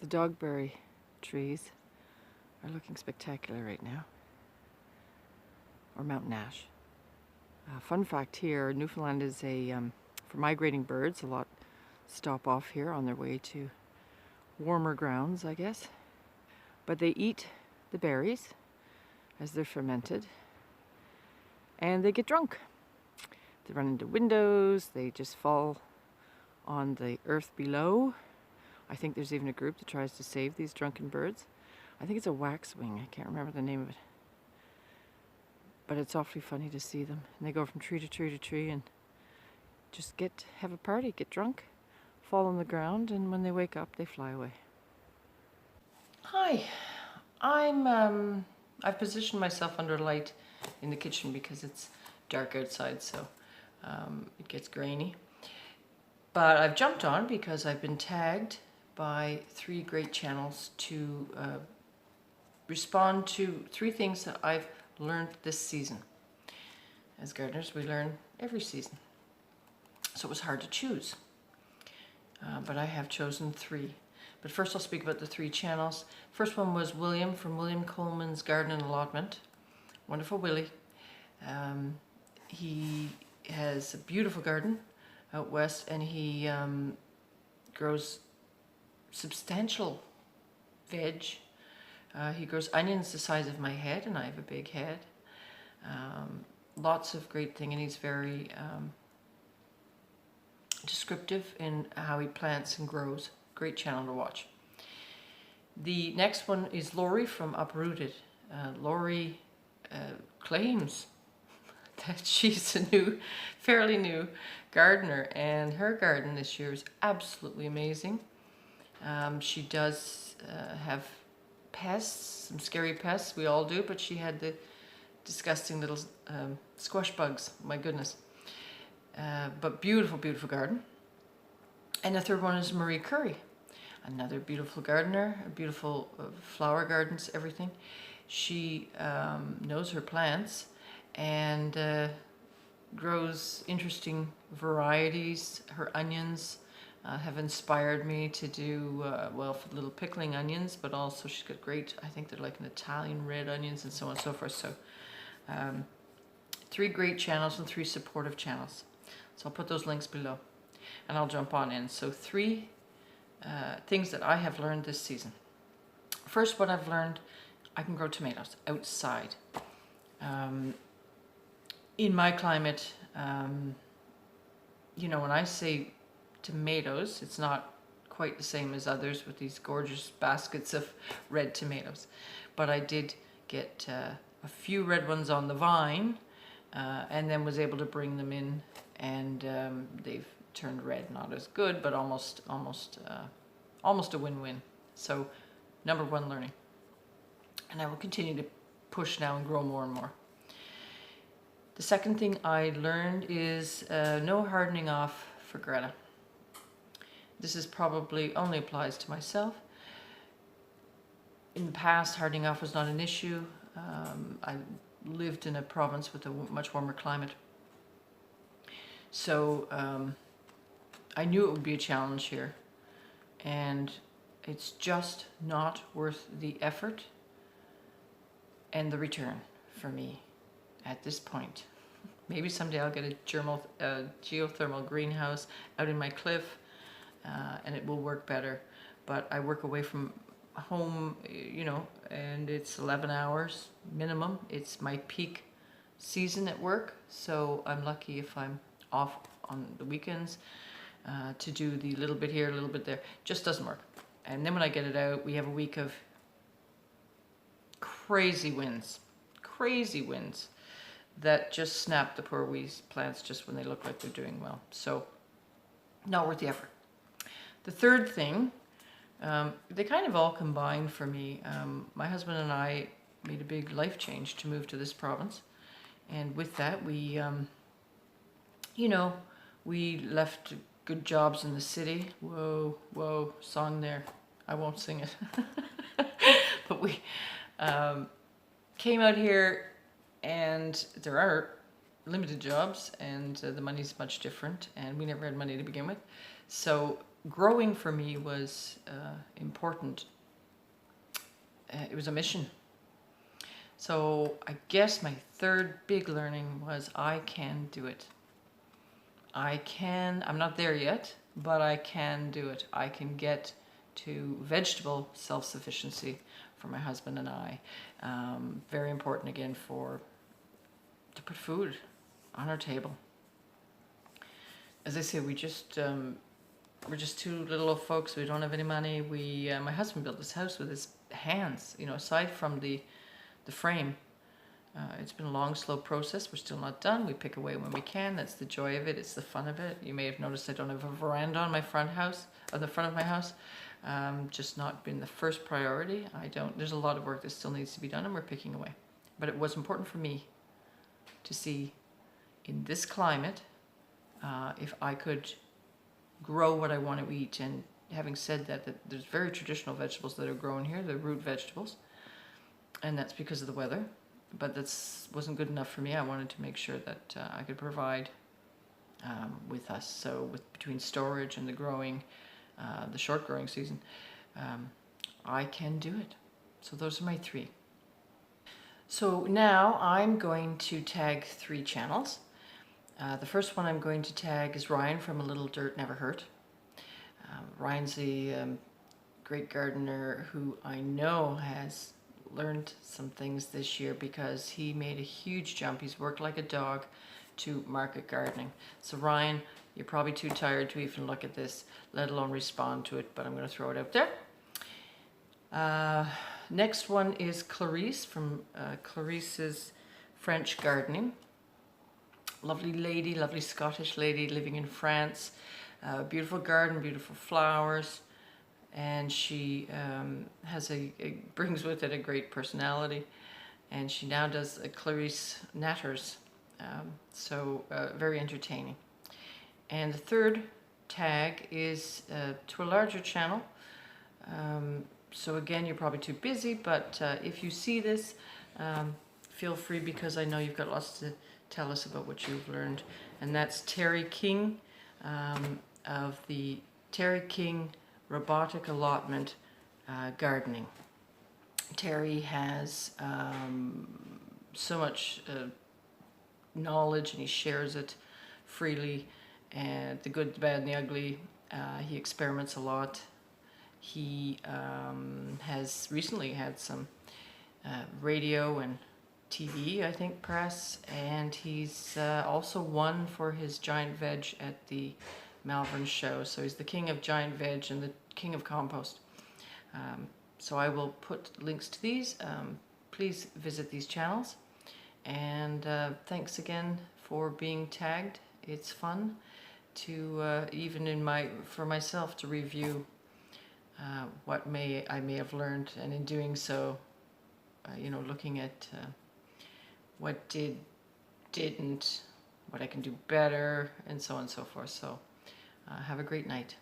The dogberry trees are looking spectacular right now, or mountain ash. Fun fact here, Newfoundland is for migrating birds, a lot stop off here on their way to warmer grounds, I guess. But they eat the berries as they're fermented, and they get drunk. They run into windows, they just fall on the earth below. I think there's even a group that tries to save these drunken birds. I think it's a waxwing, I can't remember the name of it. But it's awfully funny to see them. And they go from tree to tree to tree and just have a party, get drunk, fall on the ground, and when they wake up, they fly away. Hi, I've positioned myself under light in the kitchen because it's dark outside, so it gets grainy. But I've jumped on because I've been tagged by 3 great channels to respond to 3 things that I've learned this season. As gardeners, we learn every season. So it was hard to choose. But I have chosen 3. But first I'll speak about the 3 channels. First one was William from William Coleman's Garden and Allotment. Wonderful Willie. He has a beautiful garden out west, and he grows substantial veg. He grows onions the size of my head, and I have a big head. Lots of great things, and he's very descriptive in how he plants and grows. Great channel to watch. The next one is Lori from Uprooted. Lori claims that she's a fairly new gardener, and her garden this year is absolutely amazing. She does have pests, some scary pests, we all do, but she had the disgusting little squash bugs, my goodness. But beautiful, beautiful garden. And the third one is Marie Currie, another beautiful gardener, beautiful flower gardens, everything. She knows her plants and grows interesting varieties. Her onions have inspired me to do, well, for little pickling onions, but also she's got great, I think they're like an Italian red onions and so on and so forth. So 3 great channels and 3 supportive channels. So I'll put those links below and I'll jump on in. So 3 things that I have learned this season. First, what I've learned, I can grow tomatoes outside. In my climate, you know, when I say tomatoes, it's not quite the same as others with these gorgeous baskets of red tomatoes. But I did get a few red ones on the vine, and then was able to bring them in, and they've turned red. Not as good, but almost a win-win. So, number 1, learning. And I will continue to push now and grow more and more. The second thing I learned is no hardening off for Greta. This is probably only applies to myself. In the past, hardening off was not an issue. I lived in a province with a much warmer climate. So I knew it would be a challenge here. And it's just not worth the effort and the return for me at this point. Maybe someday I'll get a geothermal greenhouse out in my cliff, and it will work better. But I work away from home, you know, and it's 11 hours minimum. It's my peak season at work, so I'm lucky if I'm off on the weekends to do the little bit here, a little bit there. Just doesn't work. And then when I get it out, we have a week of crazy winds that just snap the poor wee plants just when they look like they're doing well. So, not worth the effort. The third thing, they kind of all combine for me. My husband and I made a big life change to move to this province. And with that, we, you know, we left good jobs in the city. Whoa, whoa, song there. I won't sing it. But we came out here, and there are limited jobs, and the money's much different, and we never had money to begin with. So growing for me was important. It was a mission. So I guess my third big learning was I can do it. I'm not there yet, but I can do it. I can get to vegetable self-sufficiency for my husband and I. Very important again to put food on our table. As I say, we're just two little old folks. We don't have any money. My husband built this house with his hands. Aside from the frame, it's been a long, slow process. We're still not done. We pick away when we can. That's the joy of it. It's the fun of it. You may have noticed I don't have a veranda on the front of my house. Just not been the first priority. There's a lot of work that still needs to be done, and we're picking away. But it was important for me to see in this climate if I could grow what I want to eat. And having said that there's very traditional vegetables that are grown here. They're root vegetables, and that's because of the weather. But that wasn't good enough for me. I wanted to make sure that I could provide with us. So between storage and the growing, the short growing season, I can do it. So those are my three. So now I'm going to tag 3 channels. The first one I'm going to tag is Ryan from A Little Dirt Never Hurt. Ryan's a great gardener who I know has learned some things this year because he made a huge jump. He's worked like a dog to market gardening. So Ryan, you're probably too tired to even look at this, let alone respond to it, but I'm going to throw it out there. Next one is Clarice from Clarice's French Gardening. Lovely lady, lovely Scottish lady living in France. Beautiful garden, beautiful flowers. And she brings with it a great personality, and she now does Clarice natters, so very entertaining. And the third tag is to a larger channel, so again, you're probably too busy, but if you see this, feel free, because I know you've got lots to tell us about what you've learned. And that's Terry King of the Terry King Robotic Allotment Gardening. Terry has so much knowledge, and he shares it freely, and the good, the bad, and the ugly. He experiments a lot. He has recently had some radio and TV, I think, press, and he's also won for his giant veg at the Malvern show. So he's the king of giant veg and the king of compost. So I will put links to these. Please visit these channels, and thanks again for being tagged. It's fun to for myself to review what I may have learned, and in doing so, looking at what didn't, what I can do better, and so on and so forth. So have a great night.